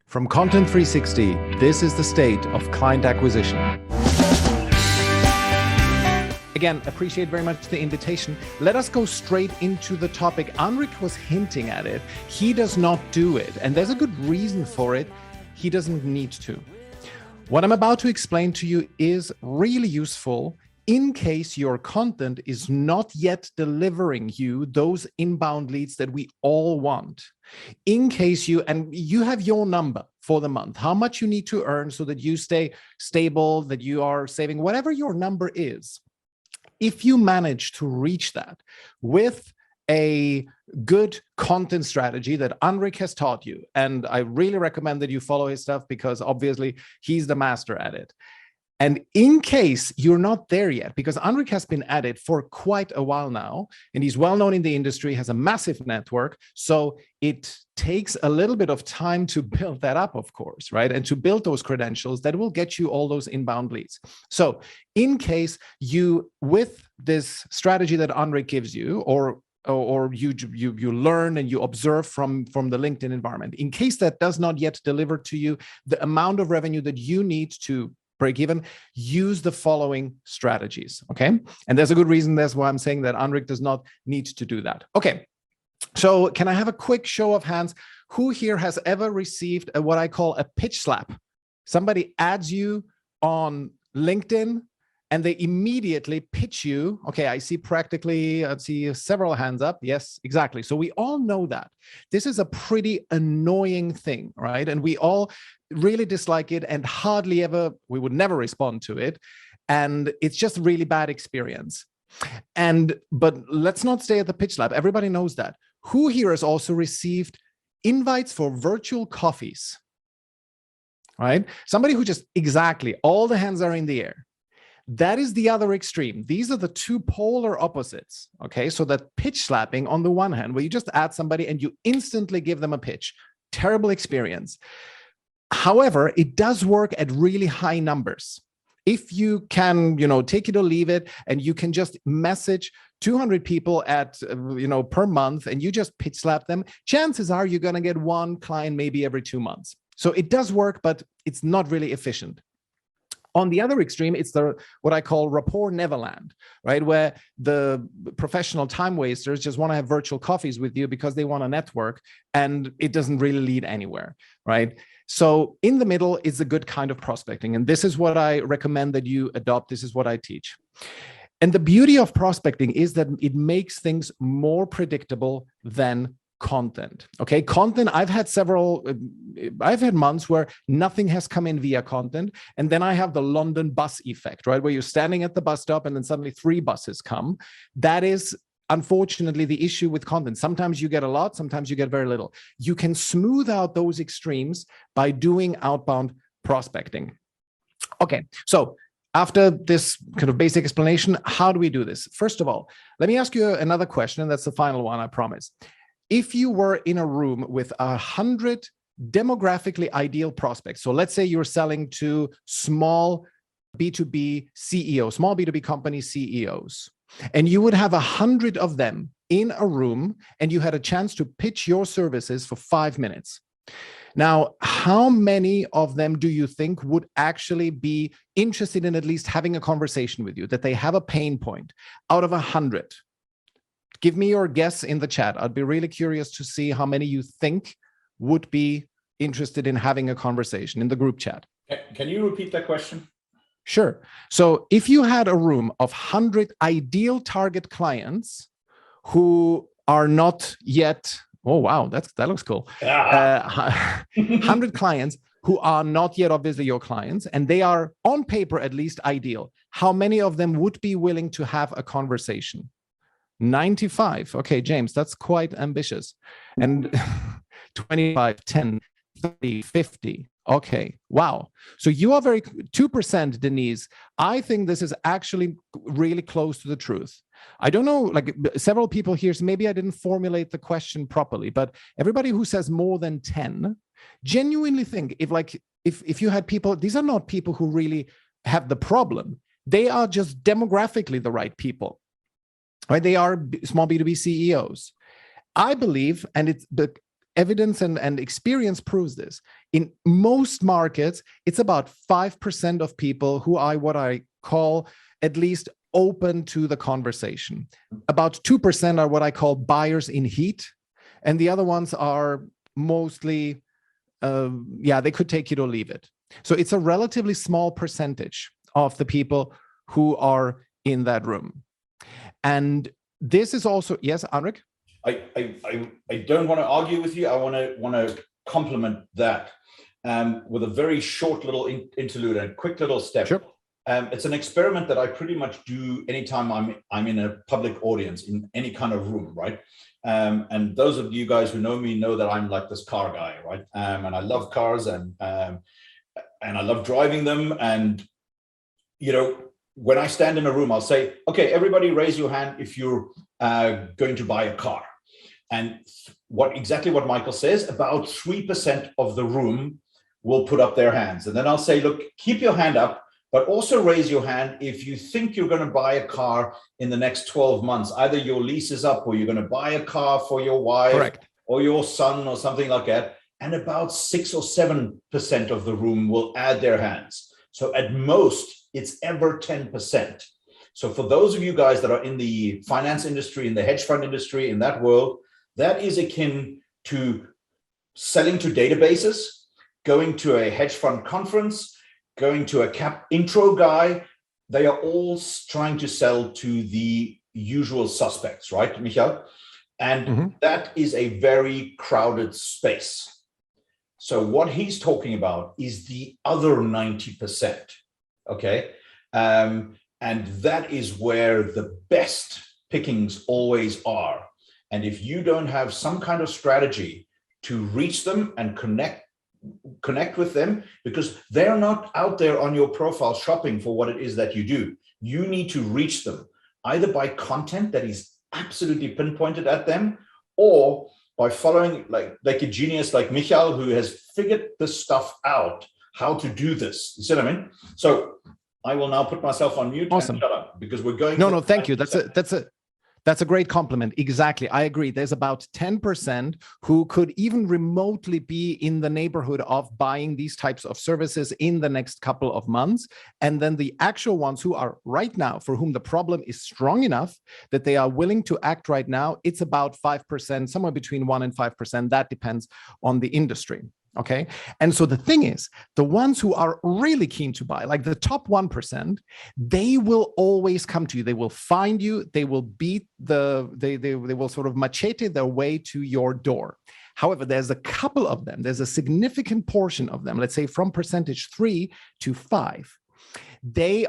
From Content 360, this is the state of client acquisition. Again, appreciate very much the invitation. Let us go straight into the topic. Anric was hinting at it. He does not do it, and there's a good reason for it. He doesn't need to. What I'm about to explain to you is really useful in case your content is not yet delivering you those inbound leads that we all want. In case you have your number for the month, how much you need to earn so that you stay stable, that you are saving, whatever your number is. If you manage to reach that with a good content strategy that Anric has taught you, and I really recommend that you follow his stuff because obviously he's the master at it. And in case you're not there yet, because Anric has been at it for quite a while now, and he's well known in the industry, has a massive network, so it takes a little bit of time to build that up, of course, right? And to build those credentials that will get you all those inbound leads. So in case you, with this strategy that Anric gives you, or you learn and you observe from the LinkedIn environment, in case that does not yet deliver to you the amount of revenue that you need to break even, use the following strategies, okay? And there's a good reason. That's why I'm saying that Anric does not need to do that. Okay, so can I have a quick show of hands? Who here has ever received what I call a pitch slap? Somebody adds you on LinkedIn and they immediately pitch you. Okay, I see several hands up. Yes, exactly. So we all know that. This is a pretty annoying thing, right? And we all really dislike it and we would never respond to it. And it's just a really bad experience. But let's not stay at the pitch lab. Everybody knows that. Who here has also received invites for virtual coffees, right? Somebody who just, exactly, all the hands are in the air. That is the other extreme. These are the two polar opposites, okay? So that pitch slapping on the one hand, where you just add somebody and you instantly give them a pitch. Terrible experience. However, it does work at really high numbers. If you can, take it or leave it, and you can just message 200 people per month, and you just pitch slap them, chances are you're going to get one client maybe every 2 months. So it does work, but it's not really efficient. On the other extreme, it's what I call rapport Neverland, right? Where the professional time wasters just want to have virtual coffees with you because they want to network, and it doesn't really lead anywhere, right? So in the middle is a good kind of prospecting. And this is what I recommend that you adopt. This is what I teach. And the beauty of prospecting is that it makes things more predictable than content. Okay, content, I've had months where nothing has come in via content, and then I have the London bus effect, right, where you're standing at the bus stop and then suddenly 3 buses come. That is unfortunately the issue with content. Sometimes you get a lot, sometimes you get very little. You can smooth out those extremes by doing outbound prospecting. Okay, so after this kind of basic explanation, how do we do this? First of all, let me ask you another question, and that's the final one, I promise. If you were in a room with 100 demographically ideal prospects, so let's say you're selling to small B2B CEOs, small B2B company CEOs, and you would have 100 of them in a room, and you had a chance to pitch your services for 5 minutes. Now, how many of them do you think would actually be interested in at least having a conversation with you, that they have a pain point out of 100? Give me your guess in the chat. I'd be really curious to see how many you think would be interested in having a conversation in the group chat. Can you repeat that question? Sure. So if you had a room of 100 ideal target clients who are not yet, oh, wow, that looks cool. 100 clients who are not yet obviously your clients, and they are on paper at least ideal, how many of them would be willing to have a conversation? 95. Okay, James, that's quite ambitious. And 25, 10, 30, 50. Okay, wow. So you are 2%, Denise. I think this is actually really close to the truth. I don't know, like several people here, so maybe I didn't formulate the question properly, but everybody who says more than 10, genuinely think if you had people, these are not people who really have the problem. They are just demographically the right people, right? They are small B2B CEOs. I believe, and it's the evidence and experience proves this, In most markets, it's about 5% of people who are what I call at least open to the conversation. About 2% are what I call buyers in heat. And the other ones are mostly, they could take it or leave it. So it's a relatively small percentage of the people who are in that room. And this is also, yes, Anric? I don't want to argue with you. I want to complement that with a very short little interlude and quick little step. Sure. It's an experiment that I pretty much do anytime I'm in a public audience, in any kind of room, right? And those of you guys who know me know that I'm like this car guy, right? And I love cars and I love driving them. And, you know, when I stand in a room, I'll say, okay, everybody raise your hand if you're going to buy a car. And exactly what Michael says, about 3% of the room will put up their hands. And then I'll say, look, keep your hand up, but also raise your hand if you think you're going to buy a car in the next 12 months. Either your lease is up or you're going to buy a car for your wife. Correct. Or your son or something like that. And about 6 or 7% of the room will add their hands. So at most, it's ever 10%. So for those of you guys that are in the finance industry, in the hedge fund industry, in that world, that is akin to selling to databases, going to a hedge fund conference, going to a cap intro guy. They are all trying to sell to the usual suspects, right, Michael? And that is a very crowded space. So what he's talking about is the other 90%, okay? And that is where the best pickings always are. And if you don't have some kind of strategy to reach them and connect with them, because they're not out there on your profile shopping for what it is that you do. You need to reach them either by content that is absolutely pinpointed at them, or by following like a genius like Michael, who has figured this stuff out, how to do this. You see what I mean? So I will now put myself on mute. Awesome. And shut up, because we're going. No, thank you. That's a great compliment. Exactly. I agree. There's about 10% who could even remotely be in the neighborhood of buying these types of services in the next couple of months. And then the actual ones who are right now, for whom the problem is strong enough that they are willing to act right now, it's about 5%, somewhere between 1% and 5%. That depends on the industry. Okay. And so the thing is, the ones who are really keen to buy, like the top 1%, they will always come to you. They will find you. They will beat they will sort of machete their way to your door. However, there's a couple of them. There's a significant portion of them, let's say from percentage 3 to 5. They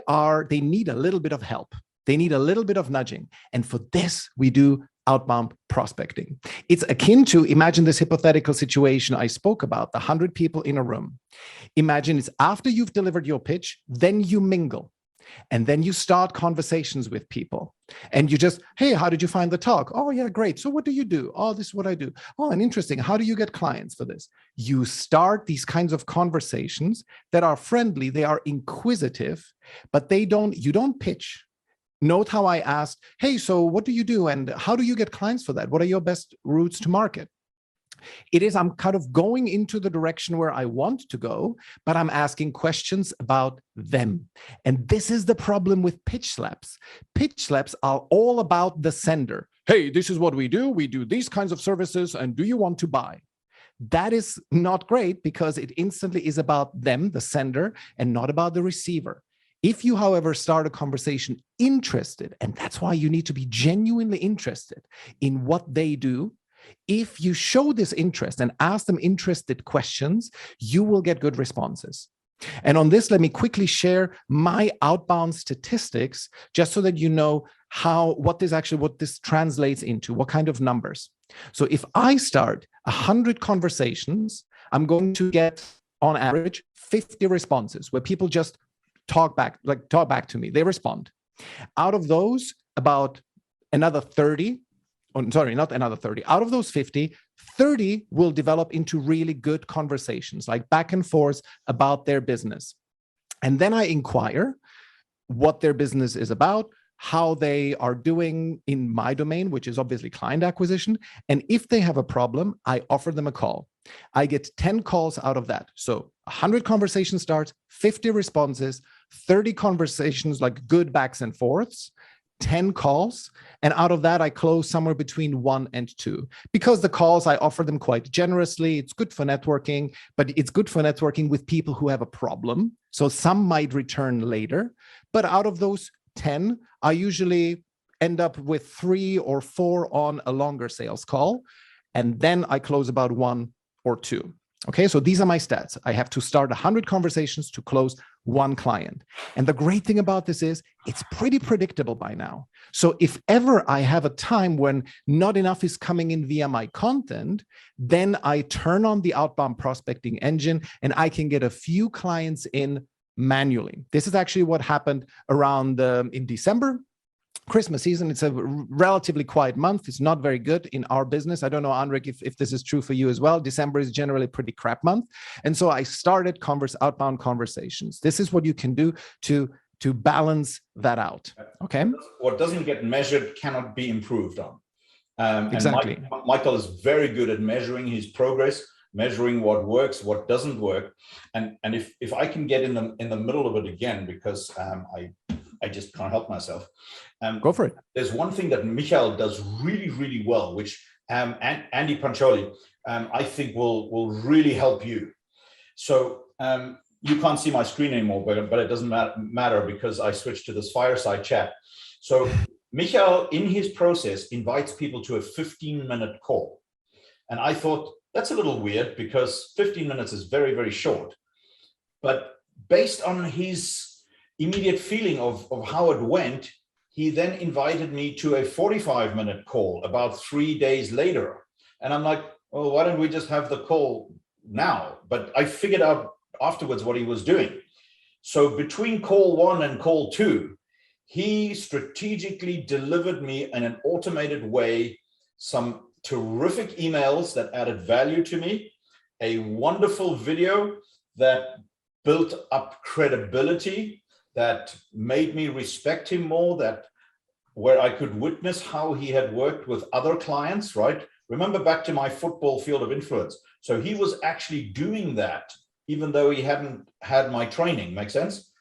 need a little bit of help. They need a little bit of nudging. And for this, we do outbound prospecting. It's akin to, imagine this hypothetical situation I spoke about, the 100 people in a room. Imagine it's after you've delivered your pitch, then you mingle. And then you start conversations with people. And you just, hey, how did you find the talk? Oh, yeah, great. So what do you do? Oh, this is what I do. Oh, and interesting. How do you get clients for this? You start these kinds of conversations that are friendly. They are inquisitive, but you don't pitch. Note how I asked, hey, so what do you do? And how do you get clients for that? What are your best routes to market? I'm kind of going into the direction where I want to go, but I'm asking questions about them. And this is the problem with pitch slaps. Pitch slaps are all about the sender. Hey, this is what we do. We do these kinds of services. And do you want to buy? That is not great, because it instantly is about them, the sender, and not about the receiver. If you, however, start a conversation interested, and that's why you need to be genuinely interested in what they do, if you show this interest and ask them interested questions, you will get good responses. And on this, let me quickly share my outbound statistics, just so that you know what this translates into, what kind of numbers. So if I start 100 conversations, I'm going to get, on average, 50 responses where people just talk back to me. They respond. Out of those, about another 30, not another 30. Out of those 50, 30 will develop into really good conversations, like back and forth about their business. And then I inquire what their business is about, how they are doing in my domain, which is obviously client acquisition. And if they have a problem, I offer them a call. I get 10 calls out of that. So 100 conversation starts, 50 responses, 30 conversations, like good backs and forths, 10 calls. And out of that, I close somewhere between 1 and 2. Because the calls, I offer them quite generously. It's good for networking, but it's good for networking with people who have a problem. So some might return later. But out of those 10, I usually end up with 3 or 4 on a longer sales call. And then I close about 1 or 2. Okay, so these are my stats. I have to start 100 conversations to close 1 client. And the great thing about this is it's pretty predictable by now. So if ever I have a time when not enough is coming in via my content, then I turn on the outbound prospecting engine and I can get a few clients in manually. This is actually what happened around in December. Christmas season, it's a relatively quiet month. It's not very good in our business. I don't know, Anric, if this is true for you as well. December is generally a pretty crap month. And so I started outbound conversations. This is what you can do to balance that out. Okay. What doesn't get measured cannot be improved on. Exactly. And Michael is very good at measuring his progress, measuring what works, what doesn't work. And if I can get in the middle of it again, because I just can't help myself. Go for it. There's one thing that Michael does really, really well, which Andy Pancioli, I think will really help you. So you can't see my screen anymore, but it doesn't matter because I switched to this fireside chat. So Michael, in his process, invites people to a 15-minute call. And I thought, that's a little weird because 15 minutes is very, very short. But based on his immediate feeling of how it went, he then invited me to a 45-minute call about 3 days later. And I'm like, oh, why don't we just have the call now? But I figured out afterwards what he was doing. So between call 1 and call 2, he strategically delivered me in an automated way some terrific emails that added value to me, a wonderful video that built up credibility, that made me respect him more, that where I could witness how he had worked with other clients, right? Remember back to my football field of influence. So he was actually doing that, even though he hadn't had my training, make sense?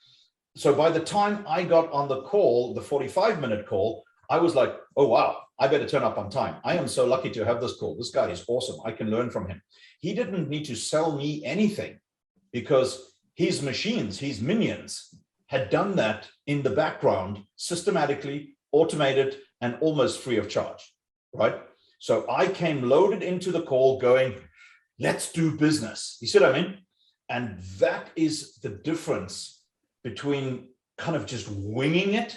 So by the time I got on the call, the 45-minute call, I was like, oh, wow, I better turn up on time. I am so lucky to have this call. This guy is awesome. I can learn from him. He didn't need to sell me anything because his machines, his minions, had done that in the background, systematically, automated, and almost free of charge, right? So I came loaded into the call going, let's do business. You see what I mean? And that is the difference between kind of just winging it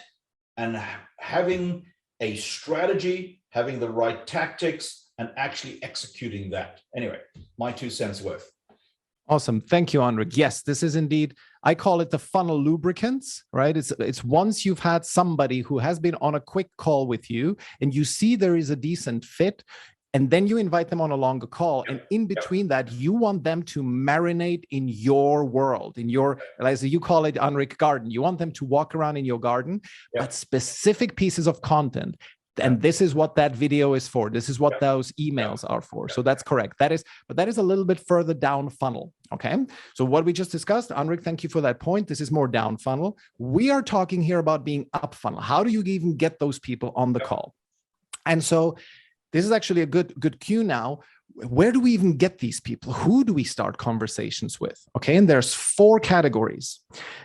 and having a strategy, having the right tactics, and actually executing that. Anyway, my 2 cents worth. Awesome. Thank you, Anric. Yes, this is indeed, I call it the funnel lubricants, right? It's once you've had somebody who has been on a quick call with you and you see there is a decent fit, and then you invite them on a longer call. And in between that, you want them to marinate in your world, in your, as you call it, Anric, garden. You want them to walk around in your garden, but specific pieces of content. And this is what that video is for. This is what those emails are for. So that's correct. But that is a little bit further down funnel. Okay. So what we just discussed, Anric, thank you for that point. This is more down funnel. We are talking here about being up funnel. How do you even get those people on the call? And so this is actually a good cue now. Where do we even get these people? Who do we start conversations with? Okay. And there's 4 categories.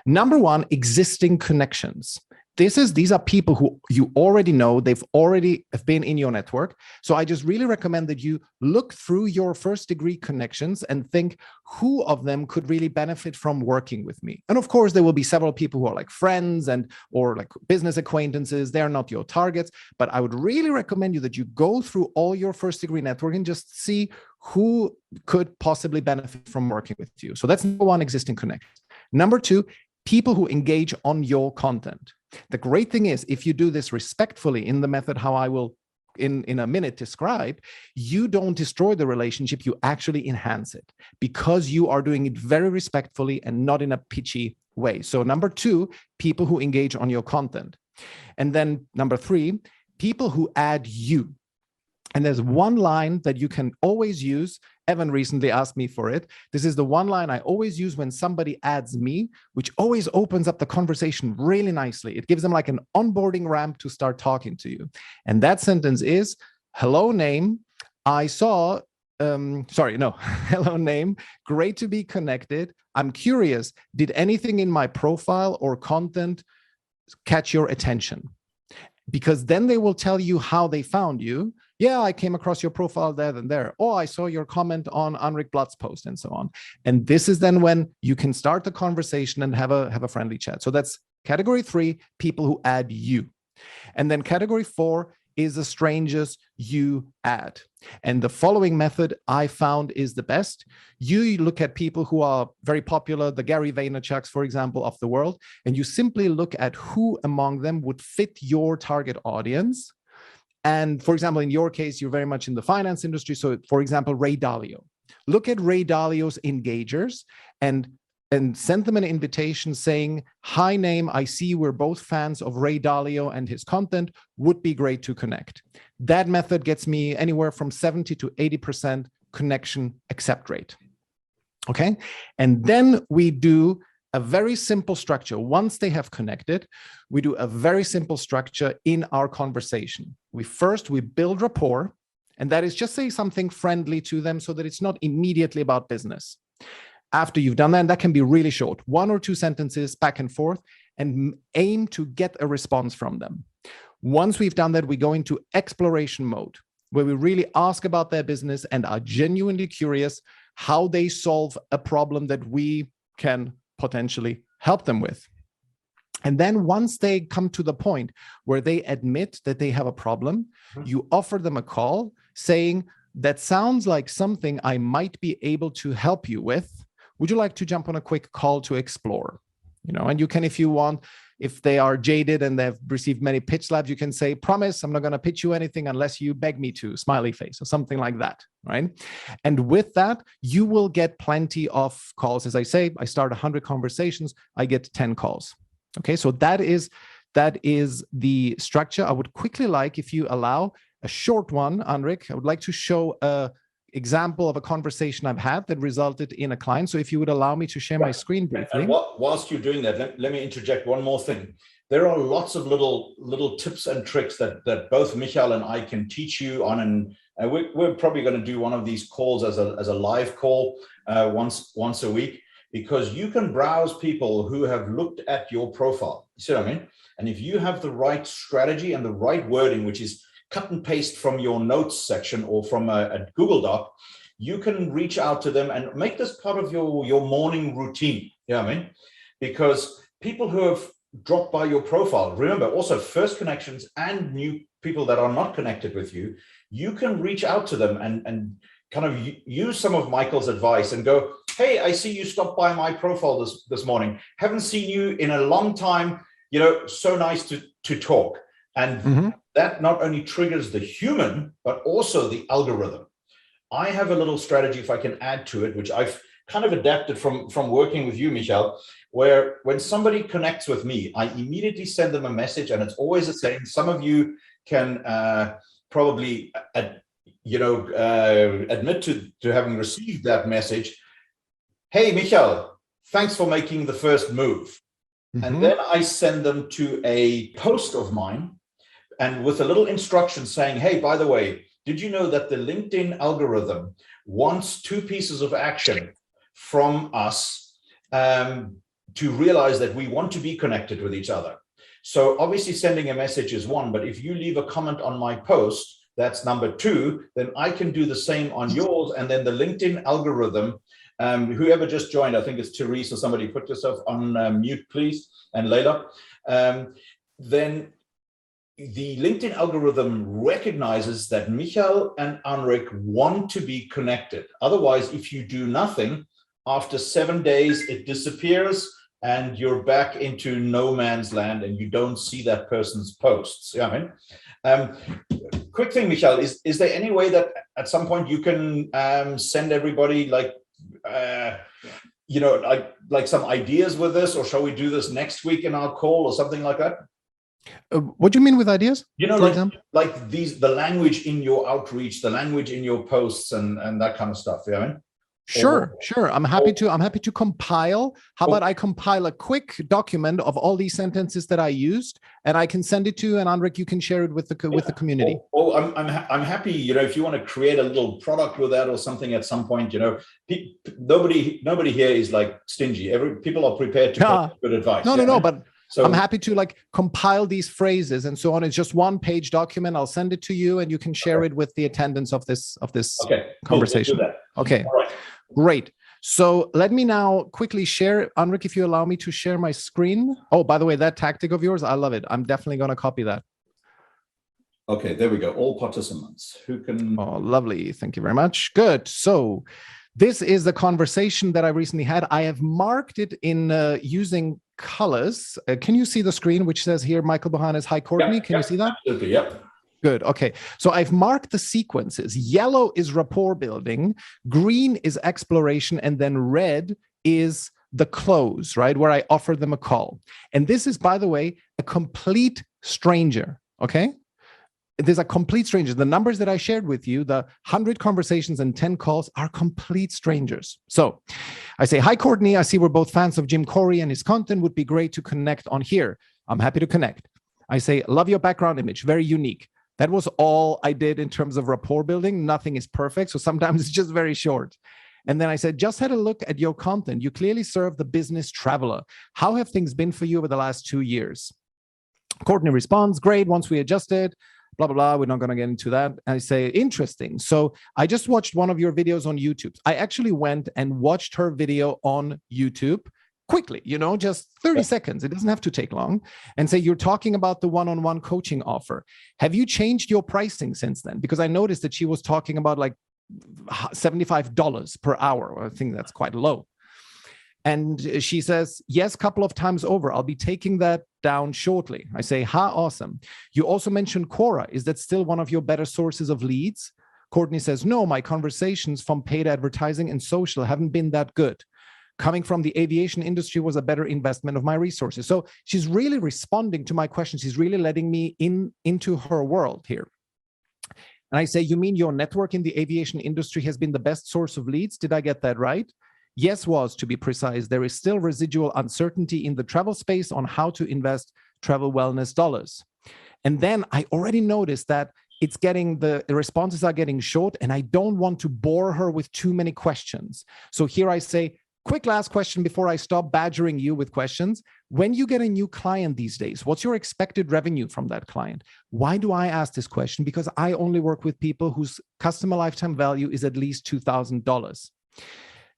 Number 1, existing connections. These are people who you already know, they've already have been in your network. So I just really recommend that you look through your first degree connections and think who of them could really benefit from working with me. And of course, there will be several people who are like friends or like business acquaintances. They're not your targets, but I would really recommend you that you go through all your first degree network and just see who could possibly benefit from working with you. So that's number 1, existing connections. Number 2, people who engage on your content. The great thing is, if you do this respectfully in the method how I will in a minute describe, you don't destroy the relationship, you actually enhance it because you are doing it very respectfully and not in a pitchy way. So number 2, people who engage on your content. And then number 3, people who add you. And there's one line that you can always use Evan recently asked me for it. This is the one line I always use when somebody adds me, which always opens up the conversation really nicely. It gives them like an onboarding ramp to start talking to you. And that sentence is, hello name, I saw, hello name, great to be connected. I'm curious, did anything in my profile or content catch your attention? Because then they will tell you how they found you. Yeah, I came across your profile there and there. Oh, I saw your comment on Anric Blatt's post and so on. And this is then when you can start the conversation and have a friendly chat. So that's category 3, people who add you. And then category 4 is the strangers you add. And the following method I found is the best. You look at people who are very popular, the Gary Vaynerchuks, for example, of the world, and you simply look at who among them would fit your target audience. And for example, in your case, you're very much in the finance industry. So for example, Ray Dalio. Look at Ray Dalio's engagers and send them an invitation saying, hi name, I see we're both fans of Ray Dalio and his content, would be great to connect. That method gets me anywhere from 70 to 80% connection accept rate. Okay. And then we do a very simple structure. Once they have connected, we do a very simple structure in our conversation. We build rapport, and that is just say something friendly to them so that it's not immediately about business. After you've done that, and that can be really short, 1 or 2 sentences back and forth, and aim to get a response from them. Once we've done that, we go into exploration mode, where we really ask about their business and are genuinely curious how they solve a problem that we can potentially help them with. And then once they come to the point where they admit that they have a problem, you offer them a call saying, that sounds like something I might be able to help you with. Would you like to jump on a quick call to explore? And you can, if you want, if they are jaded and they've received many pitch slaps, you can say, promise, I'm not going to pitch you anything unless you beg me to, smiley face, or something like that, right? And with that, you will get plenty of calls. As I say, I start 100 conversations, I get 10 calls. Okay, so that is the structure. I would quickly like, if you allow, a short one, Anric. I would like to show a example of a conversation I've had that resulted in a client. So if you would allow me to share my screen briefly. And whilst you're doing that, let me interject one more thing. There are lots of little tips and tricks that both Michael and I can teach you on, and we're probably going to do one of these calls as a live call once a week, because you can browse people who have looked at your profile. You see what I mean? And if you have the right strategy and the right wording, which is cut and paste from your notes section or from a Google Doc, you can reach out to them and make this part of your morning routine. You know what I mean? Because people who have dropped by your profile, remember also first connections and new people that are not connected with you, you can reach out to them and kind of use some of Michael's advice and go, hey, I see you stopped by my profile this morning. Haven't seen you in a long time. So nice to talk. And that not only triggers the human, but also the algorithm. I have a little strategy, if I can add to it, which I've kind of adapted from working with you, Michael, where when somebody connects with me, I immediately send them a message, and it's always the same. Some of you can probably, admit to having received that message. Hey, Michael, thanks for making the first move. And then I send them to a post of mine, and with a little instruction saying, hey, by the way, did you know that the LinkedIn algorithm wants 2 pieces of action from us to realize that we want to be connected with each other? So obviously sending a message is 1, but if you leave a comment on my post, that's number 2, then I can do the same on yours. And then the LinkedIn algorithm, whoever just joined, I think it's Therese or somebody, put yourself on mute, please, and Layla. Then the LinkedIn algorithm recognizes that Michael and Anric want to be connected. Otherwise, if you do nothing, after 7 days, it disappears and you're back into no man's land and you don't see that person's posts. Yeah, quick thing, Michael, is there any way that at some point you can send everybody like some ideas with this, or shall we do this next week in our call or something like that? What do you mean with ideas? For Like example? the language in your outreach, the language in your posts, and that kind of stuff. Yeah, I mean? or, Sure. I'm or, happy to compile. How about I compile a quick document of all these sentences that I used, and I can send it to you, and Anric, you can share it with the community. I'm happy. If you want to create a little product with that or something at some point, nobody here is like stingy. People are prepared to pay good advice. No, but so I'm happy to like compile these phrases and so on. It's just one page document. I'll send it to you, and you can share it with the attendance of this conversation. Cool, we'll do that. Okay. All right. Great. So let me now quickly share, Anric, if you allow me to share my screen. Oh, by the way, that tactic of yours, I love it. I'm definitely going to copy that. Okay, there we go. All participants who can. Oh, lovely. Thank you very much. Good. So this is the conversation that I recently had. I have marked it in using colors. Can you see the screen, which says here, Michael Bohannes, hi, Courtney. Can you see that? Absolutely, yep. Good. Okay. So I've marked the sequences. Yellow is rapport building, green is exploration, and then red is the close, right? Where I offer them a call. And this is, by the way, a complete stranger. Okay. There's a complete stranger. The numbers that I shared with you, the 100 conversations and 10 calls, are complete strangers. So I say, hi, Courtney. I see we're both fans of Jim Corey and his content. Would be great to connect on here. I'm happy to connect. I say, love your background image. Very unique. That was all I did in terms of rapport building. Nothing is perfect. So sometimes it's just very short. And then I said, just had a look at your content. You clearly serve the business traveler. How have things been for you over the last 2 years? Courtney responds, great. Once we adjusted, blah, blah, blah. We're not going to get into that. And I say, interesting. So I just watched one of your videos on YouTube. I actually went and watched her video on YouTube quickly, just 30 seconds. It doesn't have to take long. And say, you're talking about the one-on-one coaching offer. Have you changed your pricing since then? Because I noticed that she was talking about like $75 per hour. I think that's quite low. And she says, yes, a couple of times over. I'll be taking that down shortly. I say, awesome. You also mentioned Quora. Is that still one of your better sources of leads? Courtney says, no, my conversations from paid advertising and social haven't been that good. Coming from the aviation industry was a better investment of my resources. So she's really responding to my questions. She's really letting me into her world here. And I say, you mean your network in the aviation industry has been the best source of leads? Did I get that right? Yes, was, to be precise. There is still residual uncertainty in the travel space on how to invest travel wellness dollars. And then I already noticed that the responses are getting short, and I don't want to bore her with too many questions. So here I say, quick last question before I stop badgering you with questions. When you get a new client these days, what's your expected revenue from that client? Why do I ask this question? Because I only work with people whose customer lifetime value is at least $2,000.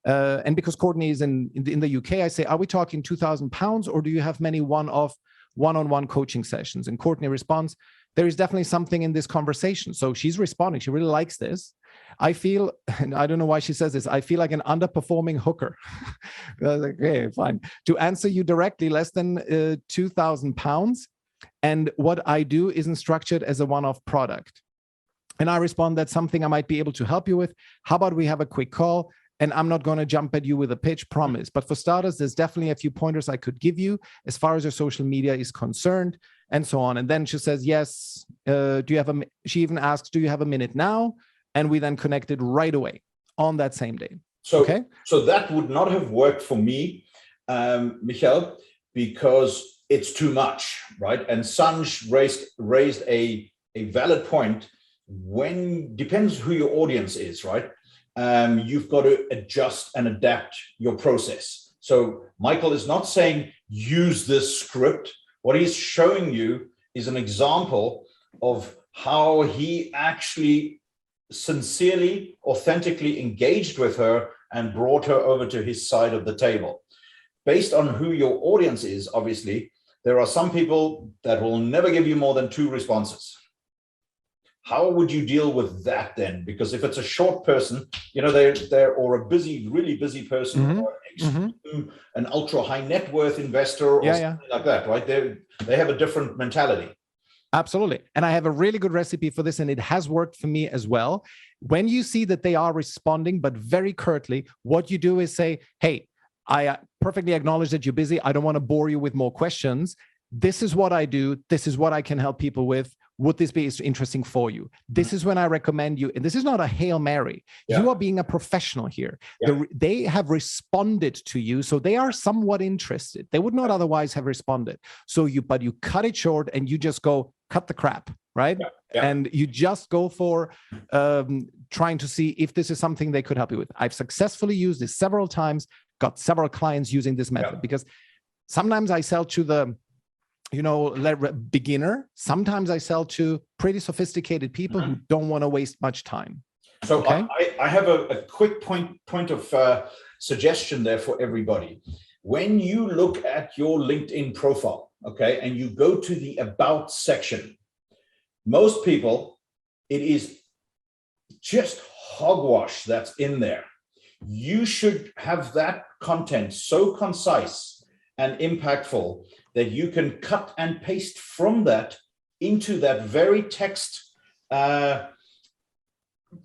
And because Courtney is in the UK, I say, are we talking £2,000, or do you have many one-on-one coaching sessions? And Courtney responds, there is definitely something in this conversation. So she's responding. She really likes this. I feel, and I don't know why she says this, I feel like an underperforming hooker. I was like, okay, fine. To answer you directly, less than £2,000. And what I do isn't structured as a one-off product. And I respond, that's something I might be able to help you with. How about we have a quick call? And I'm not going to jump at you with a pitch, promise. But for starters, there's definitely a few pointers I could give you as far as your social media is concerned, and so on. And then she says, yes, she even asks, do you have a minute now? And we then connected right away on that same day. So that would not have worked for me, Michael, because it's too much, right? And Sanj raised a valid point. Depends who your audience is, right? You've got to adjust and adapt your process. So Michael is not saying use this script. What he's showing you is an example of how he actually sincerely, authentically engaged with her and brought her over to his side of the table. Based on who your audience is, obviously, there are some people that will never give you more than 2 responses. How would you deal with that then? Because if it's a short person, they're or a really busy person, or an ultra high net worth investor or something like that, right? They have a different mentality. Absolutely. And I have a really good recipe for this, and it has worked for me as well. When you see that they are responding, but very curtly, what you do is say, hey, I perfectly acknowledge that you're busy. I don't want to bore you with more questions. this is what I do. This is what I can help people with. Would this be interesting for you? This is when I recommend you. And this is not a Hail Mary. Yeah. You are being a professional here. Yeah. They have responded to you. So they are somewhat interested. They would not otherwise have responded. But you cut it short and you just go, cut the crap, right? Yeah. Yeah. And you just go for trying to see if this is something they could help you with. I've successfully used this several times, got several clients using this method, because sometimes I sell to the beginner. Sometimes I sell to pretty sophisticated people who don't want to waste much time. So okay? I have a quick point of suggestion there for everybody. When you look at your LinkedIn profile, okay, and you go to the About section, most people, it is just hogwash that's in there. You should have that content so concise and impactful that you can cut and paste from that into that very text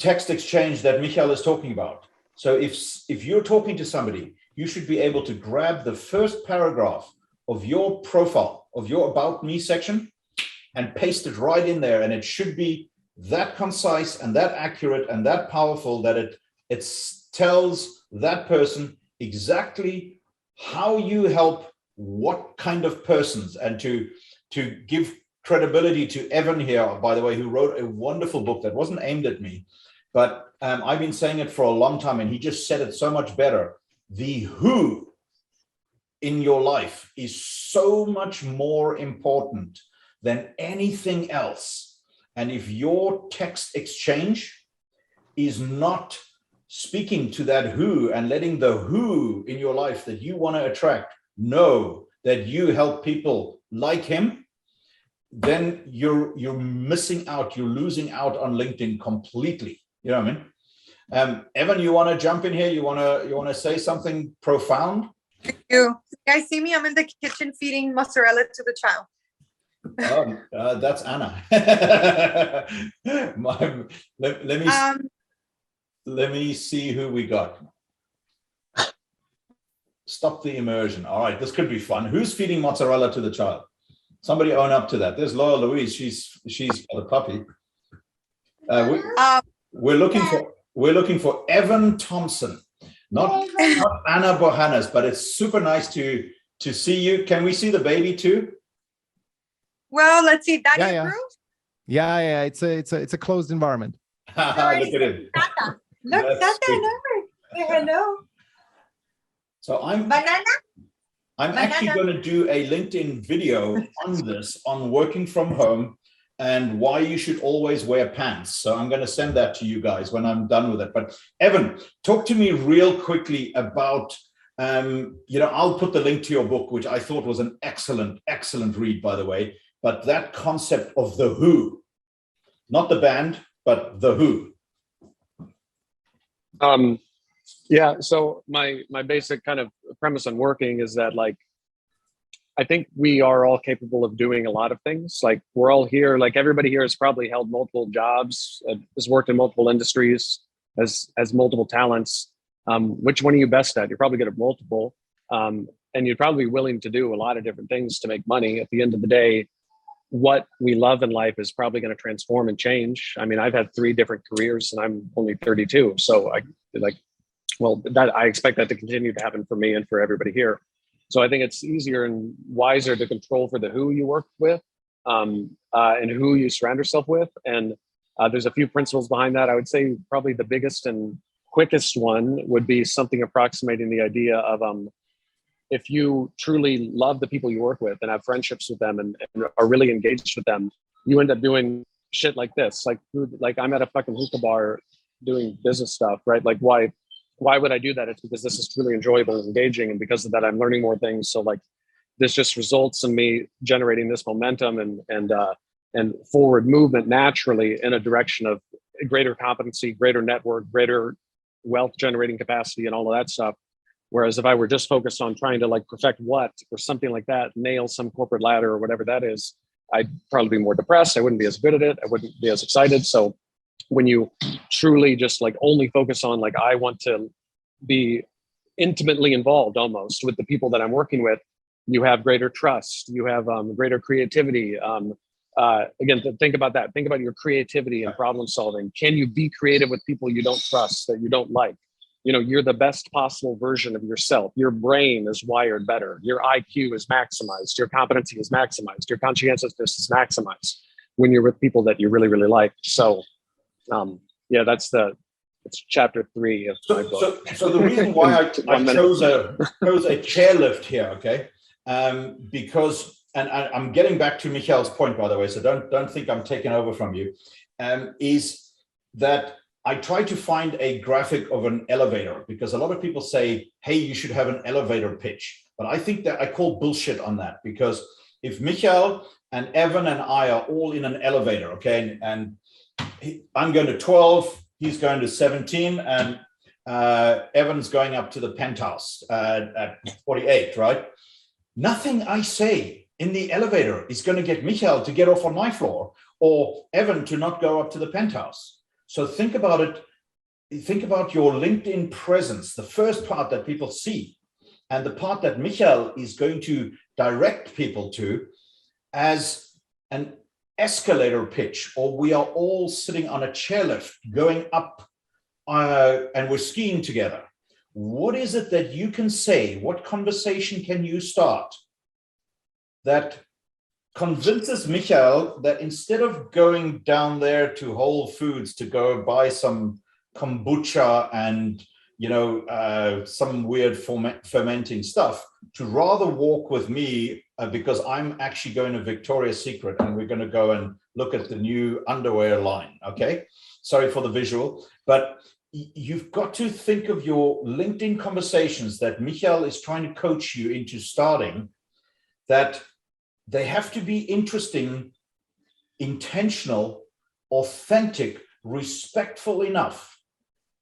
exchange that Michael is talking about. So if you're talking to somebody, you should be able to grab the first paragraph of your profile, of your About Me section, and paste it right in there. And it should be that concise and that accurate and that powerful that it tells that person exactly how you help what kind of persons, and to give credibility to Evan here, by the way, who wrote a wonderful book that wasn't aimed at me, but I've been saying it for a long time, and he just said it so much better. The who in your life is so much more important than anything else. And if your text exchange is not speaking to that who and letting the who in your life that you want to attract know that you help people like him, then you're missing out, you're losing out on LinkedIn completely. You know what I mean? Evan, you want to jump in here? You want to say something profound? Thank you. You guys see me? I'm in the kitchen feeding mozzarella to the child. That's Anna. Let me see who we got. Stop the immersion. All right, this could be fun. Who's feeding mozzarella to the child? Somebody own up to that. There's Laura Louise. She's got a puppy. We're looking for Evan Thompson, not Anna Bohannes, but it's super nice to see you. Can we see the baby too? Well, let's see. Daddy approved? Yeah. It's a closed environment. Look at it. Look, Tata. Say hello. So I'm actually going to do a LinkedIn video on this, on working from home and why you should always wear pants. So I'm going to send that to you guys when I'm done with it. But Evan, talk to me real quickly about, I'll put the link to your book, which I thought was an excellent read, by the way. But that concept of the who, not the band, but the who. Yeah, so my basic kind of premise on working is that, like, I think we are all capable of doing a lot of things. Like, we're all here, like everybody here has probably held multiple jobs, has worked in multiple industries, has multiple talents. Which one are you best at? You're probably good at multiple. And you're probably willing to do a lot of different things to make money. At the end of the day, what we love in life is probably going to transform and change. I mean, I've had 3 different careers and I'm only 32. So I expect that to continue to happen for me and for everybody here. So I think it's easier and wiser to control for the who you work with and who you surround yourself with. And there's a few principles behind that. I would say probably the biggest and quickest one would be something approximating the idea of if you truly love the people you work with and have friendships with them and are really engaged with them, you end up doing shit like this. Like I'm at a fucking hookah bar doing business stuff, right? Like why would I do that? It's because this is truly enjoyable and engaging. And because of that, I'm learning more things. So like this just results in me generating this momentum and forward movement naturally in a direction of greater competency, greater network, greater wealth generating capacity and all of that stuff. Whereas if I were just focused on trying to like perfect what or something like that, nail some corporate ladder or whatever that is, I'd probably be more depressed. I wouldn't be as good at it. I wouldn't be as excited. So when you truly just like only focus on like, I want to be intimately involved almost with the people that I'm working with, You have greater trust. You have greater creativity. Again, think about that. Think about your creativity and problem solving. Can you be creative with people you don't trust, that you don't like? You're the best possible version of yourself. Your brain is wired better. Your IQ is maximized. Your competency is maximized. Your conscientiousness is maximized when you're with people that you really, really like. So, yeah, it's chapter 3 of my book. So the reason why I chose a chairlift here, okay, because, and I'm getting back to Michael's point, by the way, so don't think I'm taking over from you, is that I try to find a graphic of an elevator, because a lot of people say, hey, you should have an elevator pitch. But I think that I call bullshit on that, because if Michael and Evan and I are all in an elevator, okay, and I'm going to 12, he's going to 17, and Evan's going up to the penthouse at 48, right? Nothing I say in the elevator is going to get Michael to get off on my floor or Evan to not go up to the penthouse. So think about it. Think about your LinkedIn presence, the first part that people see, and the part that Michael is going to direct people to as an escalator pitch, or we are all sitting on a chairlift going up and we're skiing together. What is it that you can say? What conversation can you start that convinces Michael that instead of going down there to Whole Foods to go buy some kombucha and some weird fermenting stuff, to rather walk with me because I'm actually going to Victoria's Secret and we're going to go and look at the new underwear line. Okay, sorry for the visual, but you've got to think of your LinkedIn conversations that Michael is trying to coach you into starting, that they have to be interesting, intentional, authentic, respectful enough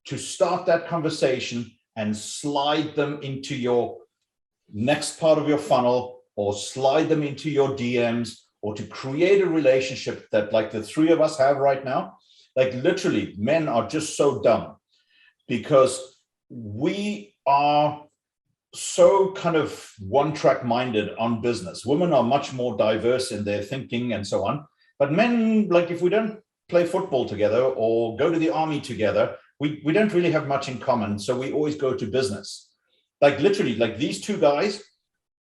to start that conversation and slide them into your next part of your funnel, or slide them into your DMs, or to create a relationship that, like the three of us have right now, like literally men are just so dumb because we are so kind of one-track minded on business. Women are much more diverse in their thinking and so on. But men, like if we don't play football together or go to the army together, we don't really have much in common. So we always go to business. Like literally, like these two guys,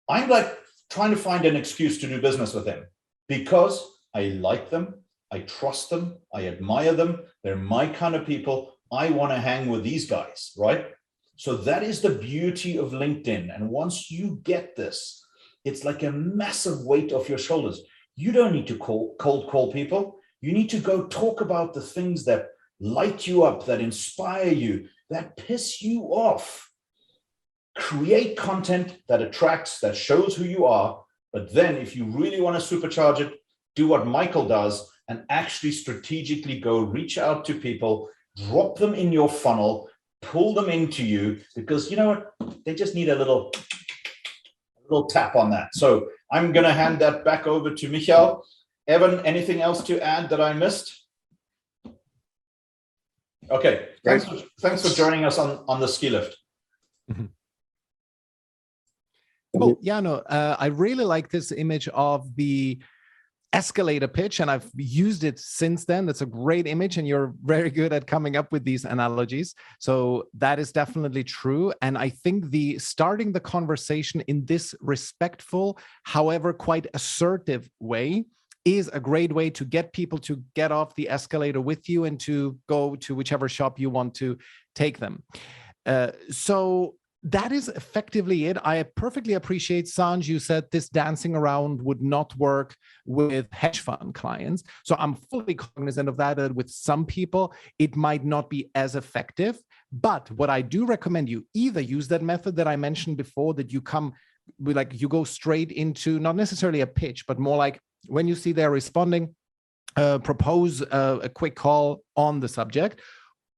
I'm like trying to find an excuse to do business with them because I like them, I trust them, I admire them. They're my kind of people. I want to hang with these guys, right? So that is the beauty of LinkedIn. And once you get this, it's like a massive weight off your shoulders. You don't need to cold call people. You need to go talk about the things that light you up, that inspire you, that piss you off. Create content that attracts, that shows who you are. But then if you really want to supercharge it, do what Michael does and actually strategically go reach out to people, drop them in your funnel, pull them into you, because you know what? They just need a little tap on that. So I'm going to hand that back over to Michael. Evan, anything else to add that I missed? Okay, thanks for joining us on the ski lift. Cool. Yeah, no, I really like this image of the escalator pitch, and I've used it since then. That's a great image, and you're very good at coming up with these analogies. So that is definitely true. And I think starting the conversation in this respectful, however, quite assertive way is a great way to get people to get off the escalator with you and to go to whichever shop you want to take them. So that is effectively it. I perfectly appreciate, Sanj, you said this dancing around would not work with hedge fund clients. So I'm fully cognizant of that with some people, it might not be as effective. But what I do recommend, you either use that method that I mentioned before, that you come with, like, you go straight into not necessarily a pitch, but more like when you see they're responding, propose a quick call on the subject.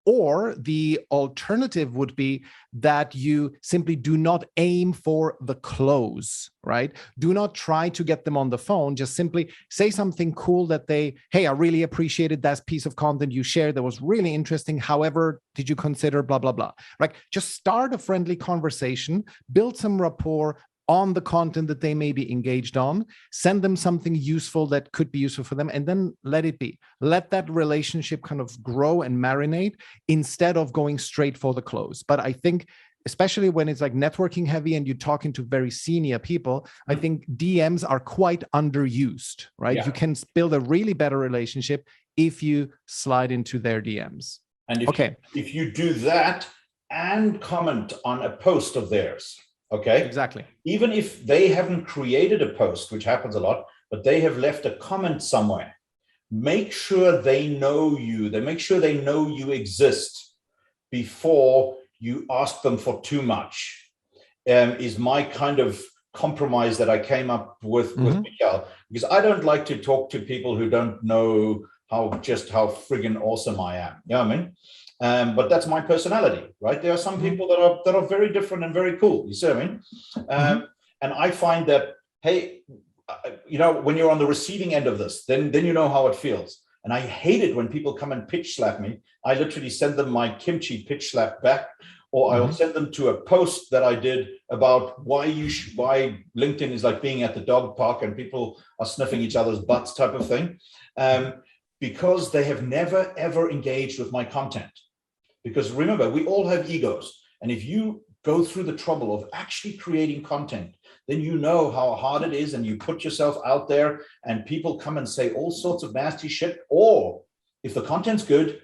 Or the alternative would be that you simply do not aim for the close, right? Do not try to get them on the phone. Just simply say something cool that hey, I really appreciated that piece of content you shared. That was really interesting. However, did you consider blah, blah, blah, right? Just start a friendly conversation, build some rapport, on the content that they may be engaged on, send them something useful that could be useful for them, and then let it be. Let that relationship kind of grow and marinate instead of going straight for the close. But I think, especially when it's like networking heavy and you're talking to very senior people, I think DMs are quite underused, right? Yeah. You can build a really better relationship if you slide into their DMs. And if you do that and comment on a post of theirs, okay? Exactly. Even if they haven't created a post, which happens a lot, but they have left a comment somewhere, make sure they know you. Make sure they know you exist before you ask them for too much, is my kind of compromise that I came up with Michael, because I don't like to talk to people who don't know how friggin' awesome I am. You know what I mean? But that's my personality, right? There are some people that are very different and very cool. You see what I mean? And I find that, hey, when you're on the receiving end of this, then you know how it feels. And I hate it when people come and pitch slap me. I literally send them my kimchi pitch slap back, or I'll send them to a post that I did about why LinkedIn is like being at the dog park and people are sniffing each other's butts type of thing, because they have never, ever engaged with my content. Because remember, we all have egos. And if you go through the trouble of actually creating content, then you know how hard it is, and you put yourself out there and people come and say all sorts of nasty shit. Or if the content's good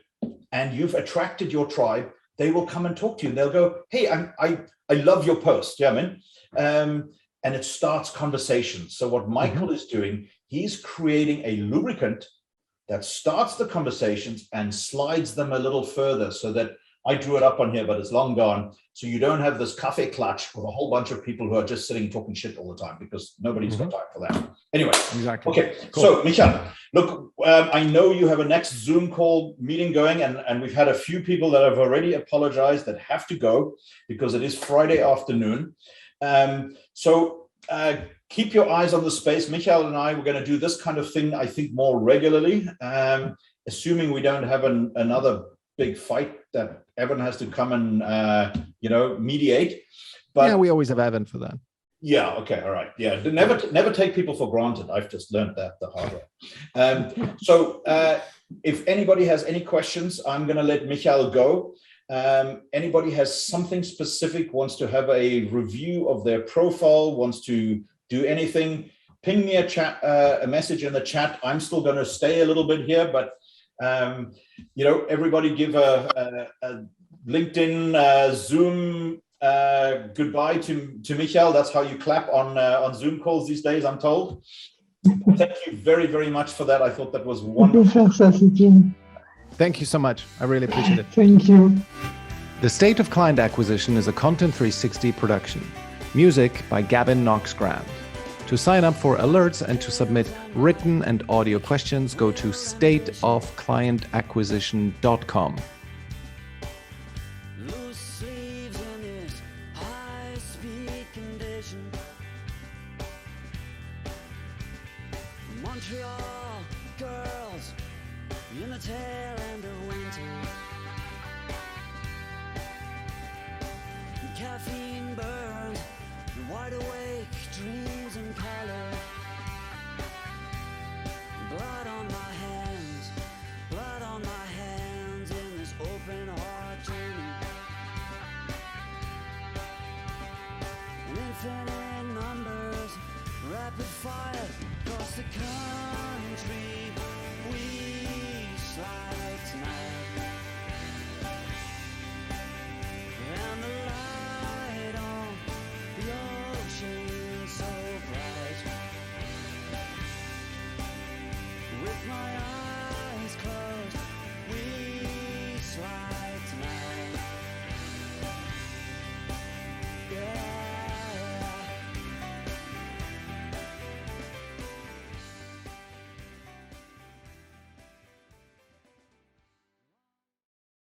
and you've attracted your tribe, they will come and talk to you and they'll go, hey, I love your post. Yeah, I mean, and it starts conversations. So what Michael is doing, he's creating a lubricant that starts the conversations and slides them a little further, so that I drew it up on here, but it's long gone. So you don't have this cafe clutch with a whole bunch of people who are just sitting talking shit all the time, because nobody's got time for that. Anyway, exactly. Okay, cool. So Michael, look, I know you have a next Zoom call meeting going, and we've had a few people that have already apologized that have to go because it is Friday afternoon. So keep your eyes on the space. Michael and I, we're going to do this kind of thing, I think, more regularly, assuming we don't have another big fight that Evan has to come and mediate. But yeah, we always have Evan for that. Yeah. Okay. All right. Yeah. Never take people for granted. I've just learned that the hard way. So if anybody has any questions, I'm going to let Michael go. Anybody has something specific, wants to have a review of their profile, wants to do anything, ping me a message in the chat. I'm still going to stay a little bit here, but everybody give a LinkedIn, Zoom goodbye to Michael. That's how you clap on Zoom calls these days, I'm told. Thank you very, very much for that. I thought that was wonderful. Thank you so much. I really appreciate it. Thank you. The State of Client Acquisition is a Content 360 production. Music by Gavin Knox-Grant. To sign up for alerts and to submit written and audio questions, go to stateofclientacquisition.com. Loose sleeves in this high-speed condition. Montreal girls in the tail end of winter. Caffeine burns, wide awake dreams and color. Blood on my hands in this open heart journey. And infinite numbers, rapid fire across the country. We slide tonight. And the light on the ocean so bright. With my eyes